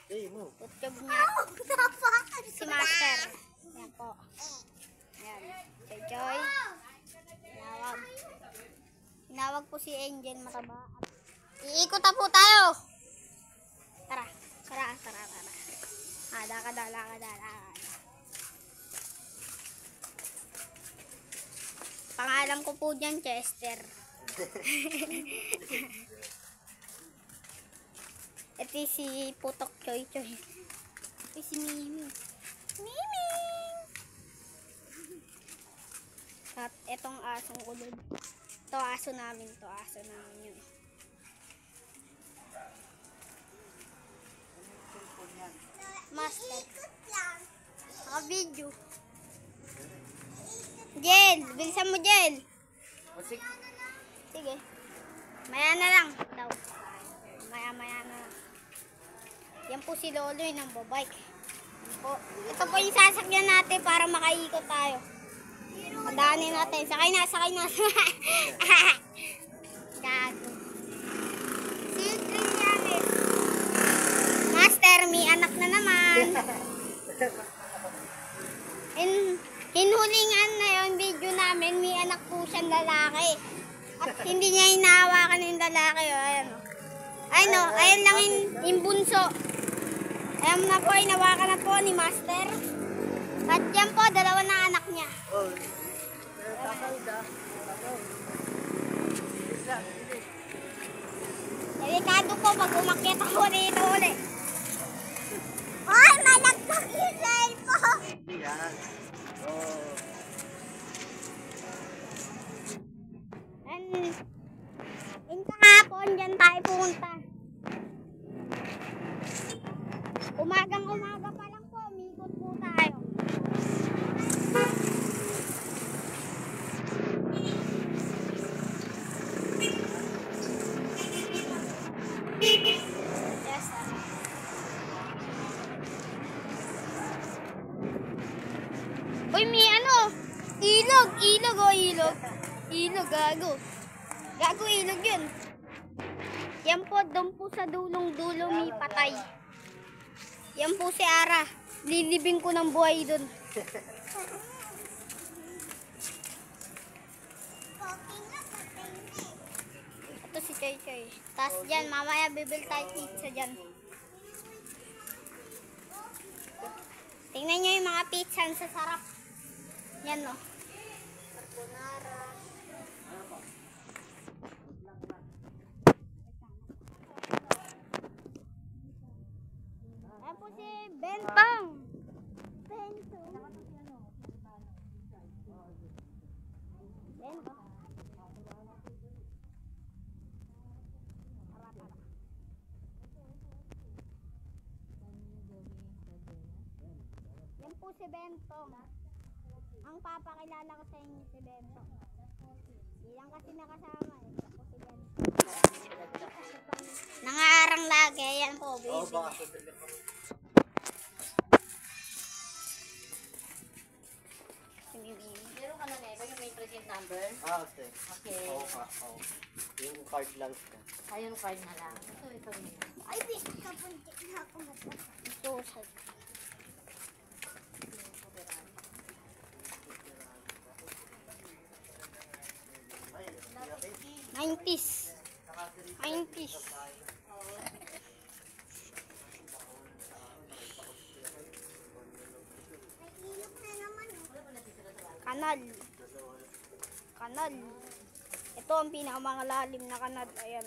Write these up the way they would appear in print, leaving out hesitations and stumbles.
YouTube niya. Si Master. Yan po. Yan. Joy. Tinawag po si Angel mataba. Iikot na po tayo. Tara. Dala. Pangalan ko po dyan, Chester. Ito si Putok Choy. Ito si Mimi. At itong asong ulod. Ito aso namin yun. Master. Naka-video. Jel, bilisan mo Jel. Sige. Maya na lang daw. Maya na lang. Yan po si Lolo yung nambabike. Ito po yung sasakyan natin para makaikot tayo. Padaanin natin. Sakay na. Gago. Si Trillanes. Master, may anak na naman. Hinulingan na yung video namin, may anak po siyang lalaki. At hindi niya hinahawakan yung lalaki. Ayan lang yung bunso. Ayan na po, hinawakan na po ni Master. At yan po, dalawa na anak niya. Delikado po pag umakyat ako dito ulit. Ay, malagpak yung cellphone! And kahapon, dyan tayo punta. Umagang-umaga pa lang po, umikot po tayo. Uy, may ilog. Ilog, gago. Gago, ilog yun. Yan po, doon po sa dulong-dulo may patay. Yan po si Ara. Lilibing ko ng buhay doon. Ito si Choy. Tapos dyan, mamaya bibil tayo pizza dyan. Tingnan nyo yung mga pizza sa sarap. Yan no. Carbonara. Ayan po si Bentong. Yan po si Bentong. Ang papakilala ko sa inyo si Bentong. Hindi lang kasi nakasama eh. Yan po si Bentong. Nangaarang lagi. Yan po, baby. Meron ka na Neva, yung may present number? Okay. Okay. Yung card lang siya. Yung card na lang. Ito yun. Ay, di. Kapuntik na ako mapasa. Ito, sa... 90s. Kanal. Ito ang pinakamalalim na kanal. Ayan.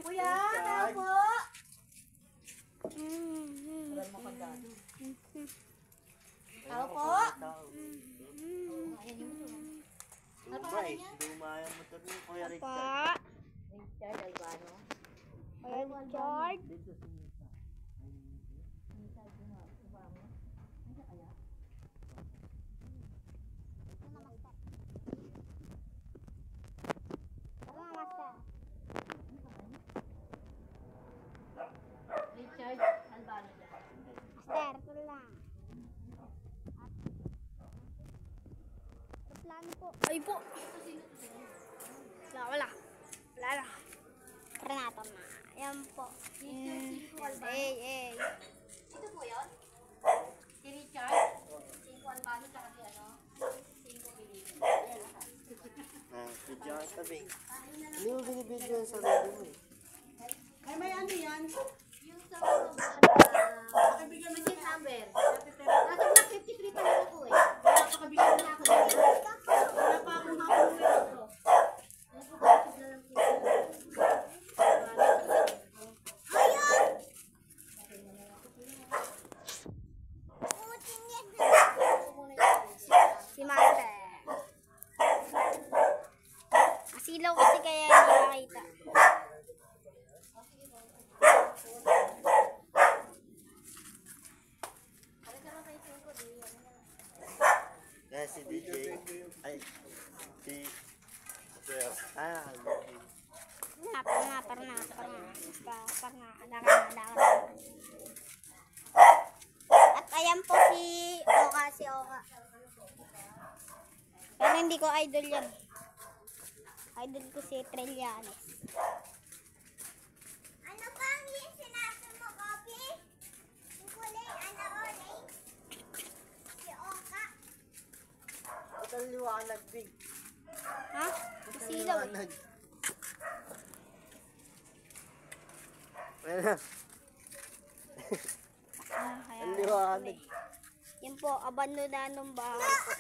Kuya, ano po? Ako po? Ano ba eh? Lumayang motor niyo, Kuya Richard. Pa. Richard Albano. Kuya Richard. Dito si Misa. Richard Albano. Master, ito lang. Plano po. Ay po. Wala Binibidyo ang tabi. Hindi mo binibidyo ang sarili mo eh. Ay, may ano yan? Yung sa Pakibigyan mo Mrs. siya. Amber. Nasa black 53 pa rin ako eh. Pakibigyan mo na ako. Wala pa akong hapon na ito. Si Master. Asilaw kasi kaya hindi makita. Kaya si DJ, ay, si, Parang na. Alakad. At ayan po si Oka. Pero hindi ko idol yan. Idol ko si Trillanes. Ano pang yung sinabi mo, Kopi? Yung kulay, orange? Si Oka. ba't ang liwanag, Big? Ha? Silaw eh. Well, ang liwanag. Yan po, abandonadong bahay po.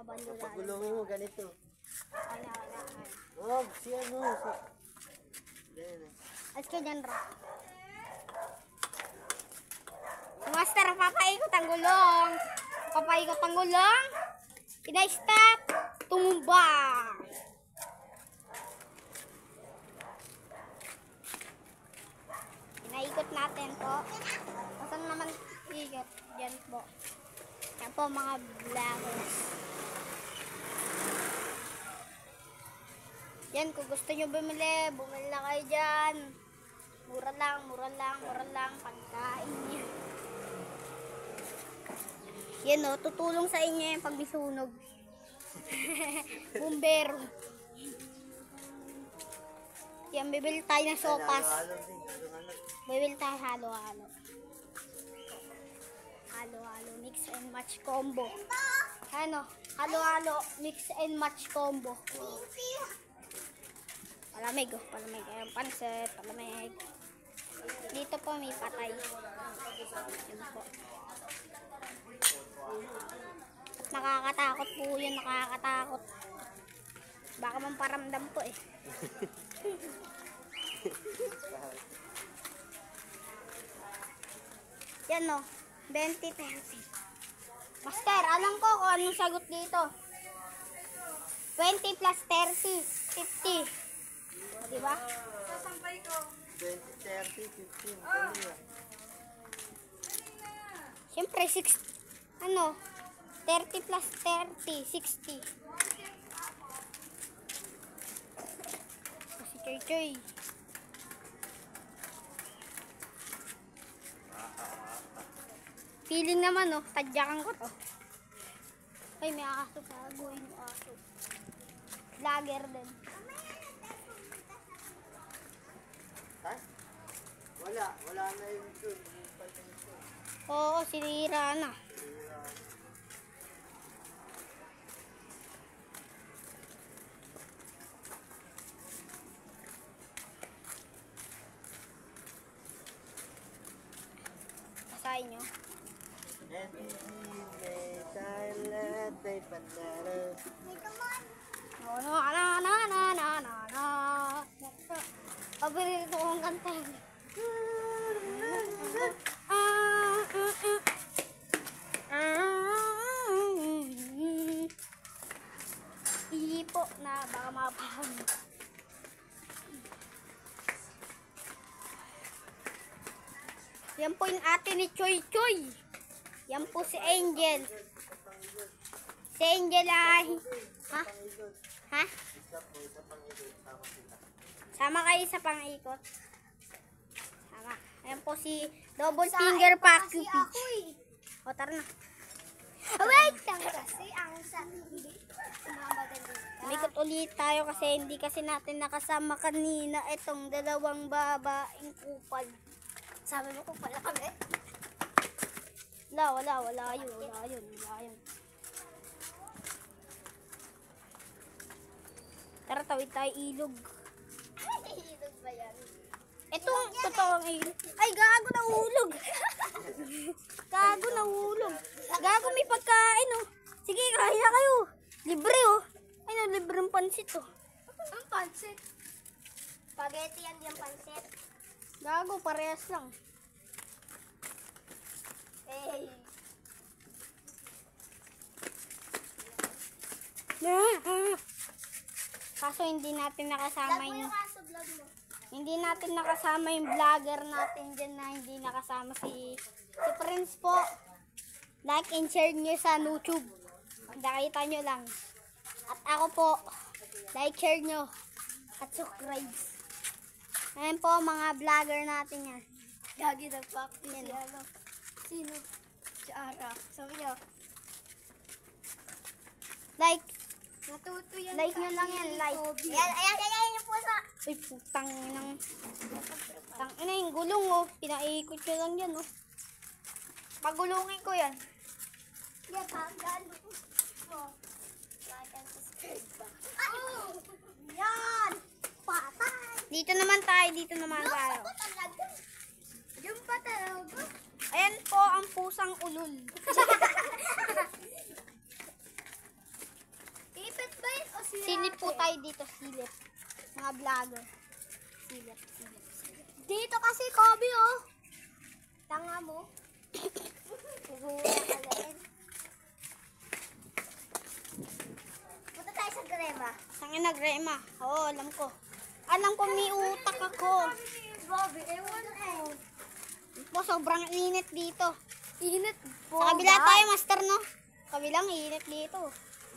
Abandonado. Pagulungin mo ganito. Wala. Oh, si ano, Then, Alas ka dyan, Ro. Master, papaikot ang gulong. Pina-stop. Tumumba. Pinaikot natin po. Saan naman ikot? Diyan po. Yan po mga vloggers. Yan, kung gusto nyo bumili na kayo dyan. Mura lang pagkain niya. Yan o, tutulong sa inyo yung pag bisunog. Bumbero. Yan, bibili tayo ng sopas. Bibili tayo halo-halo. Halo-halo, mix and match combo. Ano? Halo-halo, mix and match combo. Palamig. Ayan, pansit, palamig. Dito po may patay. Yan po. Nakakatakot po yun, nakakatakot. Baka mamparamdam po eh. Yan o, 20-30. Master, alam ko kung anong sagot dito. 20 plus 30, 50. Diba? Sasampay ko. 20, 30, 15. Ano yan? Siyempre, 30 plus 30, 60. Si Choy. Feeling naman, oh, tadyakan ko to. Ay, may aso pa. Aguin yung aso. Vlogger din. Ha? Wala na yung dun. Oo, sinira na. Basahin nyo. Paborito kong kanta. Ipo na baka mapaham. Yan po yung ate ni Choy Choy. Yan po si Angel. Si Angel ay... Ha? Ha? Sama kayo sa pang-ikot. Sama. Ayan po si Double Finger Pacu Peach. O, tara na. Wait lang kasi ang hindi. Umikot ulit tayo kasi hindi kasi natin nakasama kanina itong dalawang babaeng kupal. Sabi mo kupal na kami? Wala yun. tatawid tayo ilog. Ilog ba yan? Itong totoong ilog. Ay, gago, nahulog. Gago, nahulog. Gago, may pagkain, oh. Sige, kaya kayo. Libre, oh. Ay, no, libreng pansit, oh. Ang pansit. Spaghetti yan yung pansit. Gago, parehas lang. Eh. Kaso hindi natin nakasama Vlog mo yung... yung kaso, vlog mo. Hindi natin nakasama yung vlogger natin dyan na hindi nakasama si Prince po. Like and share nyo sa YouTube. Nakita nyo lang. At ako po, like, share nyo. At subscribe. Ayan po mga vlogger natin yan. Gagi na pak. Yan. Sino? Si Ara. Sabi niya, Like, natuto yan. like nyo lang yan, like. Ayan yung pusa. Uy, putang ng... Tang ina yung gulong, oh. Pinaikot ko lang yan, oh. Pagulungin ko yan. Yan, pagano. Like and subscribe ba? Yan! Patay! Dito naman tayo. Ako talaga. Yung pa talaga. Ayan po ang pusang ulol. Ipit ba yun o sila? Silip po tayo dito, silip. Mga vlogger. Silip. Dito kasi, Kobe, oh. Tanga mo. Sigura ka rin. Punta tayo sa greba. Saan nagrema? Oo, alam ko. Alam ko may utak ako. Bobby, ewan ko. Po, sobrang init dito. Init po. Sa kabila tayo, master, no? Kabilang init dito.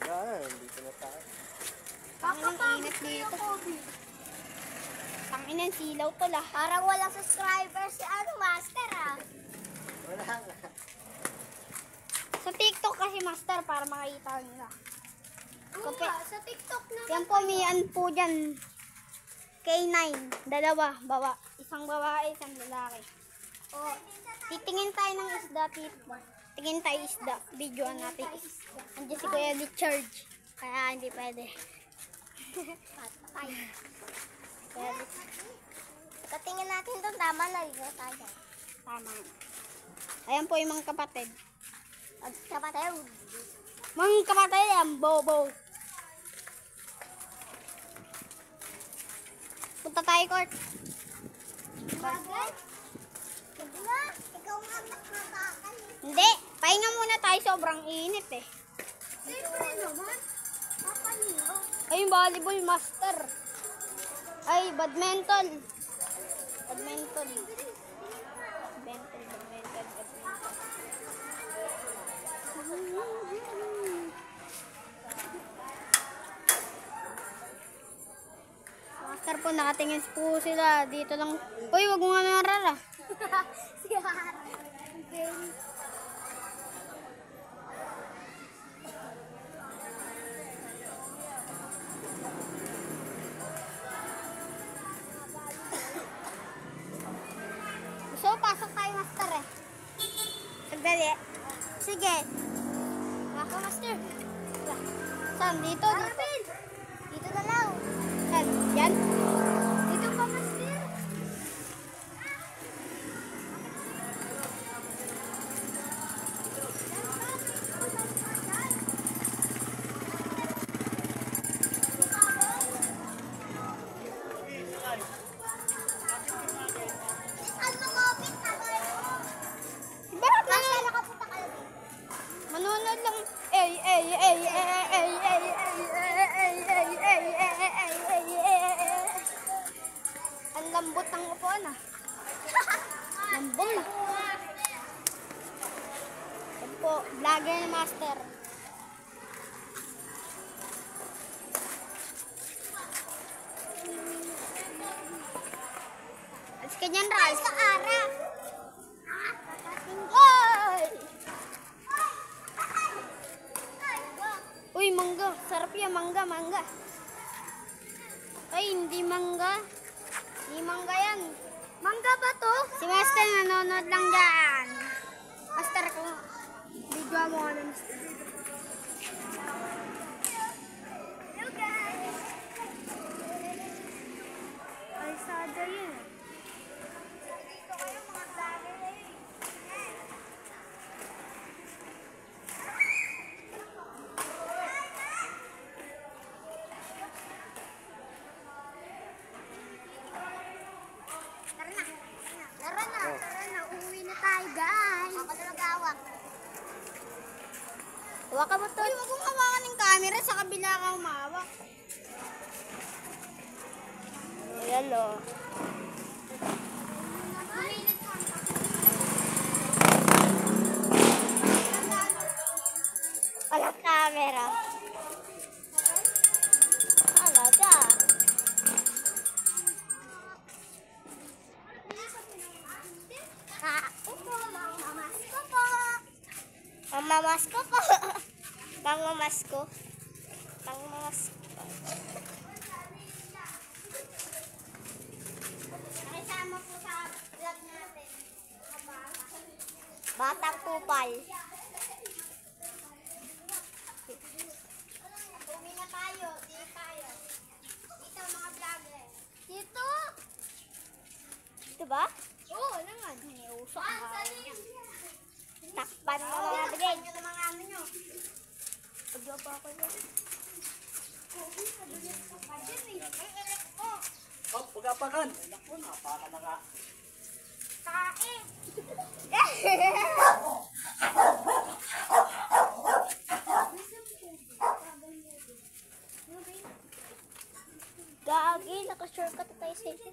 Yan, dito na tayo. Ang init dito. Tanginan, silaw to lah. Parang walang subscriber si Master, ah. Wala nga. Sa TikTok kasi, master, para makita nila. Oo nga, sa TikTok naman. Yan po, may ano po dyan. K9. Dalawa, isang babae, isang lalaki. Oh, Titingin tayo ng isda, tito. Tingin tayo isda. Videoan natin isda. Andiyan si Kuya Richard. Kaya hindi pwede. patay. Kaya Katingin natin doon, tama na rin tayo. tama na. Ayan po yung mga kapatid. Kapatid. Mga kapatid, ang bobo. Punta tayo, Court. Bagay? Hindi nga, ikaw nga nakakakal. Hindi, pahinga muna tayo. Sobrang init eh. Siyempre naman. Papahingo. Ay, yung volleyball master. Ay, badminton. Badminton. Master po, nakatingin po sila. Dito lang. Uy, wag mo nga narara. Si Hara. Okay. So, pasok tayo, master eh. Sagdali. Sige. Ako, master. Saan? Dito? Arvin! Dito na lang. Saan? Yan? Dito pa, Master. Ano mo, Pita? Bakit Master, naman? nakapunta ka lang. Manonood lang. Ang lambot ng upuan ah. Lambot ah. Yan po, vlogger na master. Alis ka dyan, Ral. Sa Ara. Ay! Uy, mangga. Sarap yan, mangga. Ay, hindi mangga. Hindi mangga yan. Mangga ba to? Si Master nanonood lang dyan. Master, kung video mo ka na, Master. Hello guys. Hawakan mo to. Uy, wag mong hawakan ng camera. Sa kabila ka umawak. Ayan o. Walang camera. Alaga. Mamamas ko po. Mamamas ko. Mamamas ko. Nakisama po sa vlog natin. Batang kupal. Uwi na tayo. Dito tayo. Dito mga vlogger. Dito. Dito ba? Oo, naman. Niusok ba? Takpan mo mga bigay. Takpan nyo ng mga ano nyo. Paglaw pa ako nyo. Oh, pag-apakan. Naku, napaka na ka. Kain. Gagi, naka-shortcut tayo sa ito.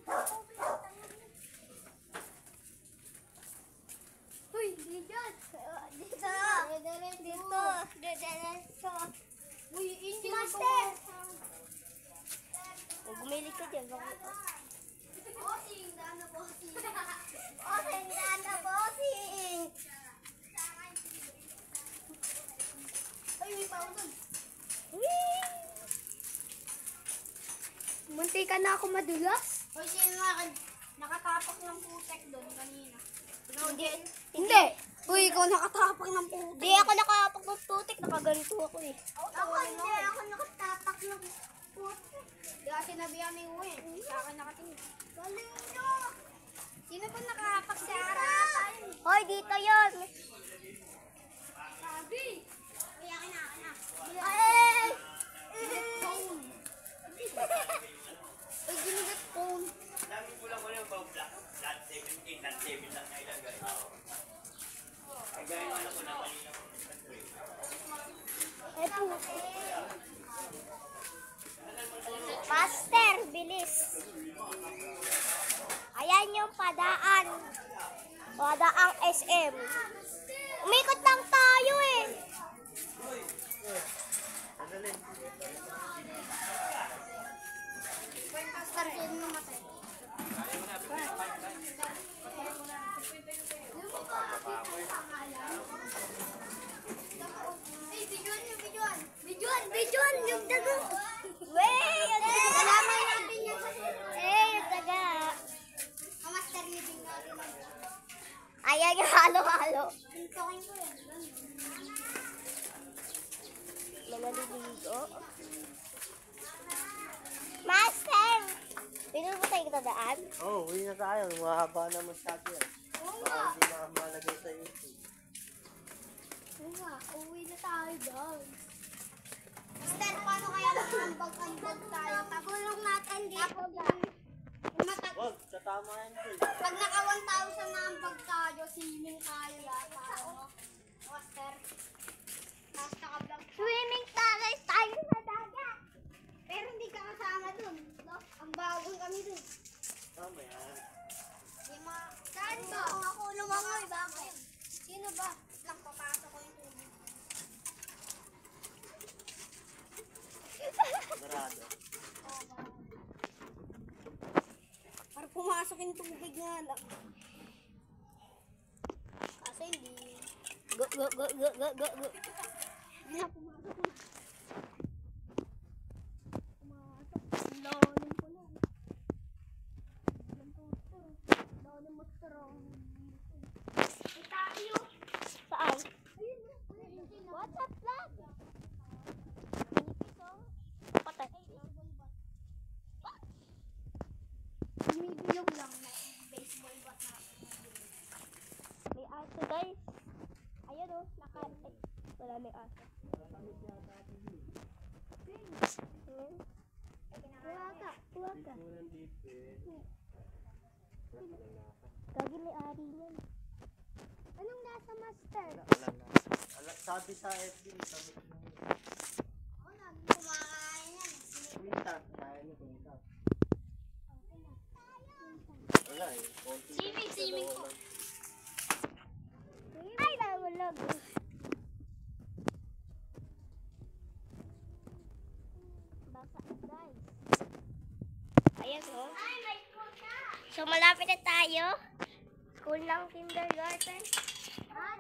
Uy, dito. Dito. Dito. Dito. Uy, hindi master. Gumilig ka dyan. Bossing, daan na bossing. Bossing, daan na bossing. Uy, may pautod. Uy! Munti ka na ako madulas. Uy, sino nakatapak ng putek doon kanina? Hindi. Uy, ikaw nakatapak ng putik. Hindi ako nakatapak ng putik. Nakaganito ako eh. Ako hindi. Ako nakatapak ng putik. Di kasi sinabihan ni Uwe. Sa akin nakatingin. Galing nyo. Sino ba nakahapak sa harapan? Hoy, dito yun. Sabi. Kaya akin na. Ay! Phone. Ay, ginigat phone. Dami ko lang wala yung pang-black. Not 17, not 7 lang na ilagay. Ay, gaya naman ako na kanina ko. Master, bilis. Ayan yung padaan. Padaang SM. Umikot lang tayo eh. Master, yun yung matay. Bijuan, yung dago. Wey, yung dago. Salaman natin yan sa yung daga. Master living natin. Ayan yung halo-halo. Pintokin ko yan. Malaligo. Master! Pinul mo tayo kitadaan? Oo, uwi na tayo. Mahaba na masyado yan. Baka hindi na malagay sa YouTube. Uwi na tayo doon. Master, paano kaya mag-ambag-ambag tayo? Pagulong natin dito dyan. Wag, sa tama yan. Pag naka 1,000 na ambag tayo, swimming tayo yata. Master. Tapos naka-vlog. Swimming tayo sa dagat. Pero hindi ka kasama dun. No? Ang bagong kami dun. Tama yan. Saan ba? Kung ako lumangoy, bakit? Sino ba? Lang papasok ko yung tubig. Marado. Para pumasok yung tubig nga lang. Kasi hindi. Go. Hindi na pumasok na. Pumasok. Lalim ko na. Lalim mo strong. May tayo. Saan? What's up, vlog? Patay. Binibilog lang na baseball bat na. May aso guys. Ayan o, nakaantay. Wala may aso. Kuha ka. Gagi may ari yan. Anong lasa, Master? Sabi sa FB, sabi ko. Ako lagi kumakain yan. Kumita. Kaya niyo kumita. Wala eh. Konti. Swimming ko. Ay, nahulog. Basa, guys. Ayan, oh. Ay, may school na. So, malapit na tayo. School ng kindergarten. At